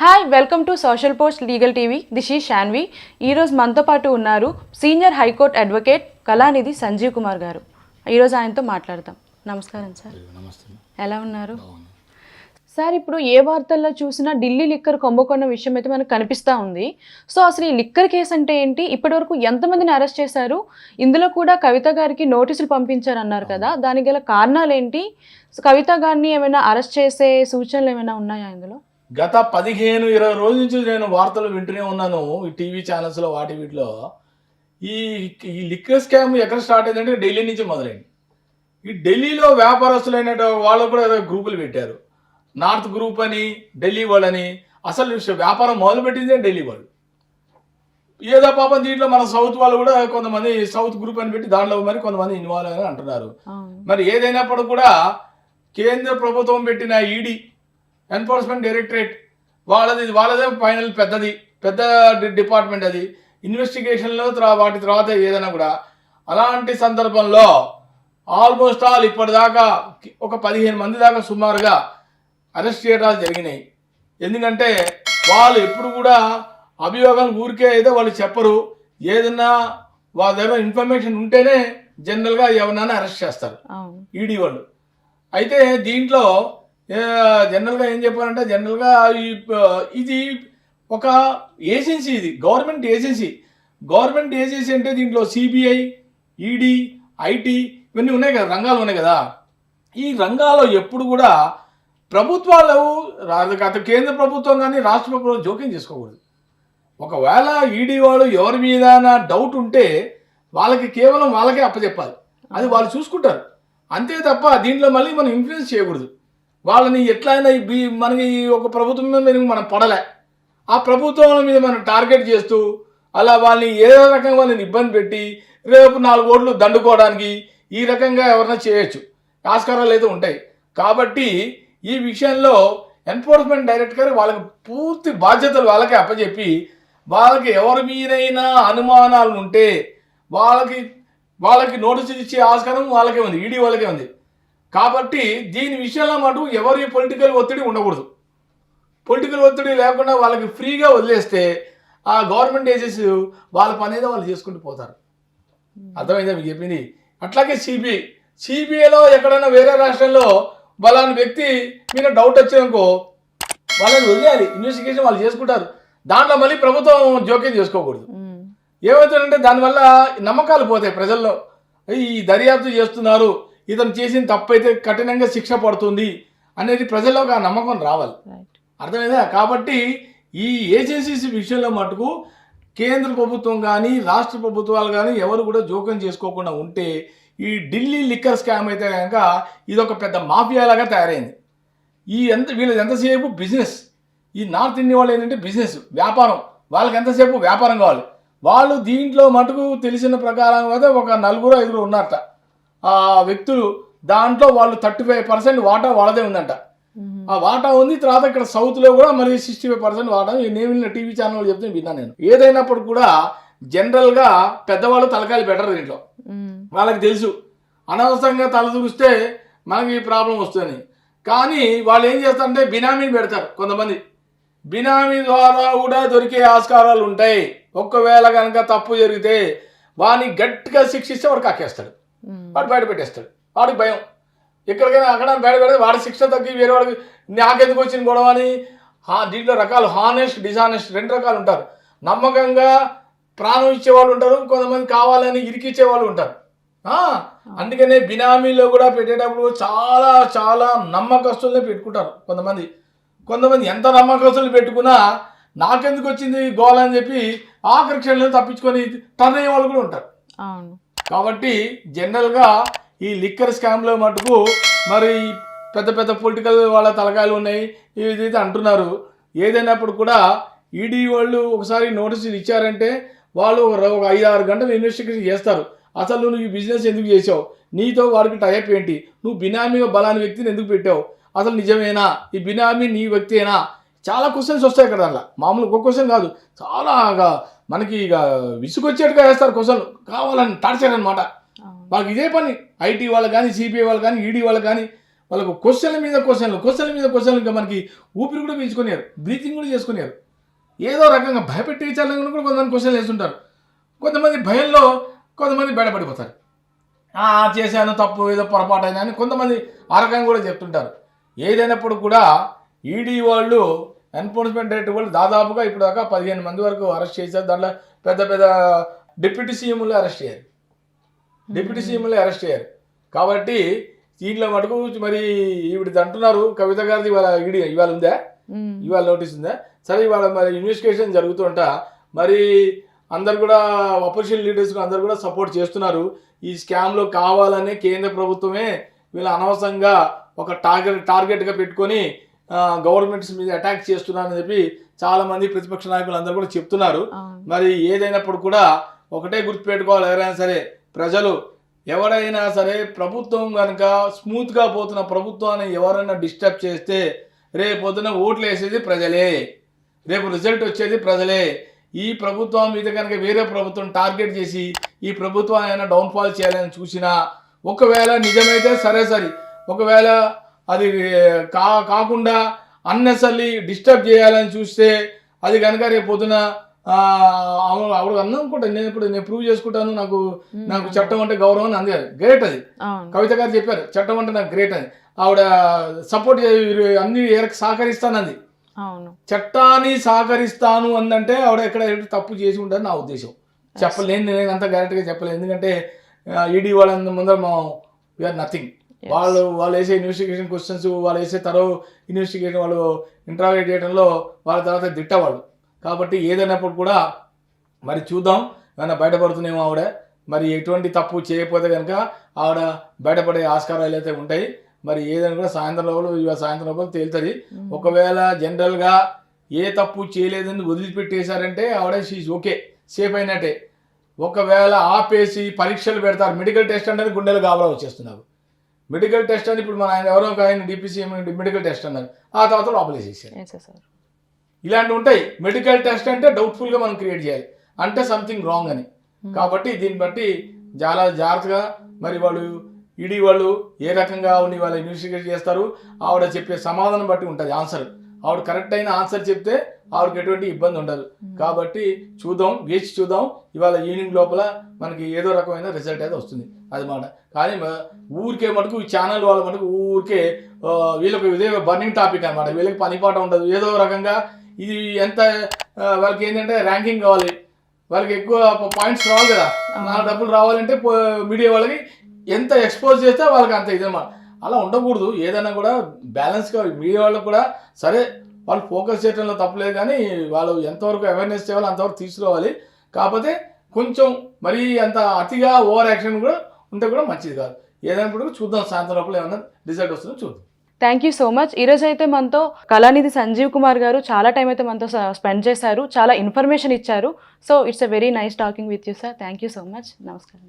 Hi, welcome to social post legal TV. This is Shanvi. ఈరోజు మనతో పాటు ఉన్నారు senior high court advocate Kalanidhi Sanjeev Kumar garu. ఈరోజు ఆయనతో మాట్లాడతాం. నమస్కారం సార్. నమస్తే. ఎలా ఉన్నారు సార్? ఇప్పుడు ఏ వార్తల్లో చూసినా ఢిల్లీ లిక్కర్ కుంభకోణం విషయం అయితే మనకు కనిపిస్తూ ఉంది. సో అసలు ఈ లిక్కర్ కేసు అంటే ఏంటి? ఇప్పటివరకు ఎంతమందిని అరెస్ట్ చేశారు? ఇందులో కూడా కవిత గారికి నోటీసులు పంపించారు అన్నారు కదా, దానికి గల కారణాలు ఏంటి? కవిత గారిని ఏమైనా అరెస్ట్ చేసే సూచనలు ఏమైనా ఉన్నాయా ఇందులో? గత 15-20 రోజుల నుంచి నేను వార్తలు వింటూనే ఉన్నాను ఈ టీవీ ఛానల్స్లో వాటి వీటిలో. ఈ ఈ లిక్కర్ స్కామ్ ఎక్కడ స్టార్ట్ అయిందంటే ఢిల్లీ నుంచి మొదలైంది. ఈ ఢిల్లీలో వ్యాపారస్తులైన వాళ్ళు కూడా ఏదో గ్రూపులు పెట్టారు. నార్త్ గ్రూప్ అని, ఢిల్లీ వాళ్ళు అని. అసలు వ్యాపారం మొదలుపెట్టిందే ఢిల్లీ వాళ్ళు. ఏదో పాపం దీంట్లో మన సౌత్ వాళ్ళు కూడా కొంతమంది సౌత్ గ్రూప్ అని పెట్టి దాంట్లో మరి కొంతమంది ఇన్వాల్వ్ అని అంటున్నారు. మరి ఏదైనప్పుడు కూడా కేంద్ర ప్రభుత్వం పెట్టిన ఈడీ, ఎన్ఫోర్స్మెంట్ డైరెక్టరేట్ వాళ్ళదే ఫైనల్ పెద్ద డిపార్ట్మెంట్. అది ఇన్వెస్టిగేషన్లో వాటి తర్వాత ఏదైనా కూడా అలాంటి సందర్భంలో ఆల్మోస్ట్ ఆల్ ఇప్పటిదాకా ఒక 15 మంది దాకా సుమారుగా అరెస్ట్ చేయడాలు జరిగినాయి. ఎందుకంటే వాళ్ళు ఎప్పుడు కూడా అభియోగాలు ఊరికే అయితే వాళ్ళు చెప్పరు. ఏదన్నా వాళ్ళ దగ్గర ఇన్ఫర్మేషన్ ఉంటేనే జనరల్గా ఎవరినైనా అరెస్ట్ చేస్తారు ఈడీ వాళ్ళు. అయితే దీంట్లో జనరల్గా ఏం చెప్పారంటే, జనరల్గా ఇది ఒక ఏజెన్సీ, ఇది గవర్నమెంట్ ఏజెన్సీ అంటే దీంట్లో సిబిఐ, ఈడీ, ఐటీ ఇవన్నీ ఉన్నాయి కదా, రంగాలు ఉన్నాయి కదా. ఈ రంగాల్లో ఎప్పుడు కూడా ప్రభుత్వాలు గత కేంద్ర ప్రభుత్వం కానీ రాష్ట్ర ప్రభుత్వం జోక్యం చేసుకోకూడదు. ఒకవేళ ఈడీ వాళ్ళు ఎవరి మీద డౌట్ ఉంటే వాళ్ళకి కేవలం వాళ్ళకే అప్పచెప్పాలి, అది వాళ్ళు చూసుకుంటారు అంతే తప్ప దీంట్లో మళ్ళీ మనం ఇన్ఫ్లుయెన్స్ చేయకూడదు. వాళ్ళని ఎట్లయినా మనకి ఒక ప్రభుత్వం మీద మనం పడలే, ఆ ప్రభుత్వం మీద మనం టార్గెట్ చేస్తూ అలా వాళ్ళని ఏదో రకంగా వాళ్ళని ఇబ్బంది పెట్టి రేపు 4 ఓట్లు దండుకోవడానికి ఈ రకంగా ఎవరైనా చేయొచ్చు, ఆస్కారాలు అయితే ఉంటాయి. కాబట్టి ఈ విషయంలో ఎన్ఫోర్స్మెంట్ డైరెక్టర్ వాళ్ళకి పూర్తి బాధ్యతలు వాళ్ళకే అప్పచెప్పి వాళ్ళకి ఎవరి మీదైనా అనుమానాలు ఉంటే వాళ్ళకి నోటీసులు ఇచ్చే ఆస్కారం వాళ్ళకే ఉంది, ఈడీ వాళ్ళకే ఉంది. కాబట్టి దీని విషయంలో మటు ఎవరి పొలిటికల్ ఒత్తిడి ఉండకూడదు. పొలిటికల్ ఒత్తిడి లేకుండా వాళ్ళకి ఫ్రీగా వదిలేస్తే ఆ గవర్నమెంట్ ఏజెన్సీ వాళ్ళ పని ఏదో వాళ్ళు చేసుకుంటూ పోతారు. అర్థమైందా మీకు చెప్పింది? అట్లాగే సిబిఐలో ఎక్కడైనా వేరే రాష్ట్రంలో బలాని వ్యక్తి మీద డౌట్ వచ్చినాకో వాళ్ళని వదిలేయాలి, ఇన్వెస్టిగేషన్ వాళ్ళు చేసుకుంటారు. దాంట్లో మళ్ళీ ప్రభుత్వం జోక్యం చేసుకోకూడదు. ఏమవుతుందంటే దానివల్ల నమ్మకాలు పోతాయి ప్రజల్లో. ఈ దర్యాప్తు చేస్తున్నారు, ఇతను చేసిన తప్పైతే కఠినంగా శిక్ష పడుతుంది అనేది ప్రజల్లోకి ఆ నమ్మకం రావాలి. అర్థమైందా? కాబట్టి ఈ ఏజెన్సీస్ విషయంలో మటుకు కేంద్ర ప్రభుత్వం కానీ రాష్ట్ర ప్రభుత్వాలు కానీ ఎవరు కూడా జోక్యం చేసుకోకుండా ఉంటే ఈ ఢిల్లీ లిక్కర్ స్కామ్ అయితే కనుక ఇదొక పెద్ద మాఫియాలాగా తయారైంది. వీళ్ళది ఎంతసేపు బిజినెస్. ఈ నార్త్ ఇండియా వాళ్ళు ఏంటంటే బిజినెస్, వ్యాపారం. వాళ్ళకి ఎంతసేపు వ్యాపారం కావాలి. వాళ్ళు దీంట్లో మటుకు తెలిసిన ప్రకారం అయితే ఒక 4-5 ఉన్నారట ఆ వ్యక్తులు. దాంట్లో వాళ్ళు 35% వాటా వాళ్ళదే ఉందంట. ఆ వాటా ఉంది. తర్వాత ఇక్కడ సౌత్లో కూడా మరి 65% వాటా. నేను టీవీ ఛానల్ చెప్తే విన్నాను నేను. ఏదైనప్పుడు కూడా జనరల్గా పెద్దవాళ్ళు తలకాయలు పెట్టరు దీంట్లో. వాళ్ళకి తెలుసు అనవసరంగా తల దూరిస్తే మనకి ప్రాబ్లం వస్తుంది. కానీ వాళ్ళు ఏం చేస్తారంటే బినామీని పెడతారు. కొంతమంది బినామీ ద్వారా కూడా దొరికే ఆస్కారాలు ఉంటాయి. ఒక్కవేళ కనుక తప్పు జరిగితే వాడిని గట్టిగా శిక్షిస్తే వాడు కాకేస్తాడు, వాడు బయట పెట్టేస్తాడు. వాడికి భయం. ఎక్కడికైనా అక్కడ బయట పెడితే వాడి శిక్ష తగ్గి వేరే వాడికి నాకెందుకు వచ్చిన గొడవ అని. దీంట్లో రకాలు హానెస్ట్, డిసానెస్ట్ 2 రకాలు ఉంటారు. నమ్మకంగా ప్రాణం ఇచ్చేవాళ్ళు ఉంటారు, కొంతమంది కావాలని ఇరికిచ్చే వాళ్ళు ఉంటారు. అందుకనే బినామీలో కూడా పెట్టేటప్పుడు చాలా చాలా నమ్మకస్తులనే పెట్టుకుంటారు కొంతమంది ఎంత నమ్మకస్తులు పెట్టుకున్నా నాకెందుకు వచ్చింది గోల అని చెప్పి ఆఖరి క్షణంలో తప్పించుకొని టర్న్ అయ్యే వాళ్ళు కూడా ఉంటారు. కాబట్టి జనరల్గా ఈ లిక్కర్ స్కామ్లో మటుకు మరి పెద్ద పొలిటికల్ వాళ్ళ తలకాయలు ఉన్నాయి ఇదైతే అంటున్నారు. ఏదైనప్పుడు కూడా ఈడీ వాళ్ళు ఒకసారి నోటీసులు ఇచ్చారంటే వాళ్ళు ఒక 5-6 గంటలు ఇన్వెస్టిగేషన్ చేస్తారు. అసలు నువ్వు ఈ బిజినెస్ ఎందుకు చేసావు, నీతో వాడికి టైప్ ఏంటి, నువ్వు బినామీగా బలాని వ్యక్తిని ఎందుకు పెట్టావు, అసలు నిజమేనా, ఈ బినామీ నీ వ్యక్తేనా, చాలా క్వశ్చన్స్ వస్తాయి కదా. అలా మామూలు ఒక క్వశ్చన్ కాదు, చాలా మనకి ఇక విసుగొచ్చేట్టుగా వేస్తారు క్వశ్చన్, కావాలని టార్చర్ అనమాట. వాళ్ళకి ఇదే పని. ఐటీ వాళ్ళు కానీ, సిబిఐ వాళ్ళు కానీ, ఈడీ వాళ్ళు కానీ వాళ్ళకు క్వశ్చన్ల మీద క్వశ్చన్లు ఇంకా మనకి ఊపిరి కూడా పీల్చుకున్నారు, బ్రీతింగ్ కూడా చేసుకున్నారు. ఏదో రకంగా భయపెట్టించాలని కూడా కొంతమంది క్వశ్చన్లు వేస్తుంటారు. కొంతమంది భయంలో కొంతమంది బయటపడిపోతారు. చేశాను తప్పు, ఏదో పొరపాటు అయినా అని కొంతమంది ఆ రకంగా కూడా చెప్తుంటారు. ఏదైనప్పుడు కూడా ఈడీ వాళ్ళు, ఎన్ఫోర్స్మెంట్ డైరెక్టర్ వాళ్ళు దాదాపుగా ఇప్పుడు దాకా 15 మంది వరకు అరెస్ట్ చేశారు. దాంట్లో పెద్ద పెద్ద డిప్యూటీ సీఎంలు అరెస్ట్ అయ్యారు. కాబట్టి దీంట్లో మటుకు మరి ఈవిడిది అంటున్నారు, కవిత గారిది ఇవాళ ఉందా, ఇవాళ నోటీస్ ఉందా? సరే, ఇవాళ మరి ఇన్వెస్టిగేషన్ జరుగుతుంటా మరి అందరు కూడా అపోజిషన్ లీడర్స్ అందరు కూడా సపోర్ట్ చేస్తున్నారు. ఈ స్కామ్లో కావాలనే కేంద్ర ప్రభుత్వమే వీళ్ళ అనవసరంగా ఒక టార్గెట్గా పెట్టుకొని గవర్నమెంట్స్ మీద అటాక్ చేస్తున్నారని చెప్పి చాలామంది ప్రతిపక్ష నాయకులు అందరూ కూడా చెప్తున్నారు. మరి ఏదైనప్పుడు కూడా ఒకటే గుర్తుపెట్టుకోవాలి, ఎవరైనా సరే ప్రజలు ఎవరైనా సరే ప్రభుత్వం కనుక స్మూత్గా పోతున్న ప్రభుత్వాన్ని ఎవరైనా డిస్టర్బ్ చేస్తే రేపు పొద్దున ఓట్లు వేసేది ప్రజలే, రేపు రిజల్ట్ వచ్చేది ప్రజలే. ఈ ప్రభుత్వం మీద కనుక వేరే ప్రభుత్వం టార్గెట్ చేసి ఈ ప్రభుత్వాన్ని అయినా డౌన్ఫాల్ చేయాలని చూసినా, ఒకవేళ నిజమైతే సరే, ఒకవేళ అది కాకుండా అన్నెసరీ డిస్టర్బ్ చేయాలని చూస్తే అది కనుక రేపు పొద్దున ఆవిడ అనుకుంటా, నేను ప్రూవ్ చేసుకుంటాను, నాకు చట్టం అంటే గౌరవం అని అంది. గ్రేట్ అది. కవిత గారు చెప్పారు, చట్టం అంటే నాకు గ్రేట్ అని. ఆవిడ సపోర్ట్ అన్ని సహకరిస్తానంది. చట్టాన్ని సహకరిస్తాను అందంటే ఆవిడ ఎక్కడ తప్పు చేసి ఉంటుంది నా ఉద్దేశం. చెప్పలేను, నేను అంత గ్యారెంటీగా చెప్పలేను. ఎందుకంటే ఈడీ వాళ్ళ ముందర వీఆర్ నథింగ్. వాళ్ళు వేసే ఇన్వెస్టిగేషన్ క్వశ్చన్స్, వాళ్ళు వేసే ఇన్వెస్టిగేషన్, వాళ్ళు ఇంట్రాగేట్ చేయడంలో వాళ్ళ తర్వాత దిట్టవాళ్ళు. కాబట్టి ఏదైనప్పుడు కూడా మరి చూద్దాం, ఏమైనా బయటపడుతున్నామో ఆవిడ. మరి ఎటువంటి తప్పు చేయకపోతే కనుక ఆవిడ బయటపడే ఆస్కారాలు అయితే ఉంటాయి. మరి ఏదైనా కూడా సాయంత్రం లోపల తేలుతుంది. ఒకవేళ జనరల్గా ఏ తప్పు చేయలేదని వదిలిపెట్టేశారంటే ఆవిడ షీజ్ ఓకే, సేఫ్ అయినట్టే. ఒకవేళ ఆపేసి పరీక్షలు పెడతారు, మెడికల్ టెస్ట్ అనేది గుండెలు గాబరా వచ్చేస్తున్నారు. మెడికల్ టెస్ట్ అని ఇప్పుడు మన ఆయన డిపిసిఎం మెడికల్ టెస్ట్ అన్నారు, ఆ తర్వాత లోపలేసేసారు. ఇలాంటివి ఉంటాయి. మెడికల్ టెస్ట్ అంటే డౌట్ఫుల్గా మనం క్రియేట్ చేయాలి, అంటే సంథింగ్ రాంగ్ అని. కాబట్టి దీన్ని బట్టి చాలా జాగ్రత్తగా మరి వాళ్ళు ఈడీ వాళ్ళు ఏ రకంగా ఉండి వాళ్ళు ఇన్వెస్టిగేట్ చేస్తారు. ఆవిడ చెప్పే సమాధానం బట్టి ఉంటుంది ఆన్సర్. ఆవిడ కరెక్ట్ అయిన ఆన్సర్ చెప్తే ఆవిడకి ఎటువంటి ఇబ్బంది ఉండదు. కాబట్టి వేచి చూద్దాం. ఇవాళ ఈవినింగ్ లోపల మనకి ఏదో రకమైన రిజల్ట్ అయితే వస్తుంది అది మాట. కానీ ఊరికే మటుకు ఈ ఛానల్ వాళ్ళ మటుకు ఊరికే వీళ్ళకి ఇదే బర్నింగ్ టాపిక్ అనమాట. వీళ్ళకి పనిపాట ఉండదు. ఏదో రకంగా ఇది ఎంత వాళ్ళకి ఏంటంటే ర్యాంకింగ్ కావాలి, వాళ్ళకి ఎక్కువ పాయింట్స్ రావాలి కదా, నా డబ్బులు రావాలంటే మీడియా వాళ్ళకి ఎంత ఎక్స్పోజ్ చేస్తే వాళ్ళకి అంత ఇదన్నమాట. అలా ఉండకూడదు. ఏదైనా కూడా బ్యాలెన్స్గా మీడియా వాళ్ళకు కూడా సరే వాళ్ళు ఫోకస్ చేయడంలో తప్పలేదు, కానీ వాళ్ళు ఎంతవరకు అవేర్నెస్ చేయాలో అంతవరకు తీసుకురావాలి. కాకపోతే కొంచెం మరీ అంత అతిగా ఓవర్ యాక్షన్ కూడా ఉంటే కూడా మంచిది కాదు. ఏదైనా కూడా చూద్దాం, సాయంత్రం లోపల ఏమైనా రిజల్ట్ వస్తుందో చూద్దాం. Thank you so much. ఈరోజు అయితే మనతో కళానిధి సంజీవ్ కుమార్ గారు చాలా టైం అయితే మనతో స్పెండ్ చేశారు, చాలా ఇన్ఫర్మేషన్ ఇచ్చారు. So it's a very nice talking with you sir. Thank you so much. నమస్కారం.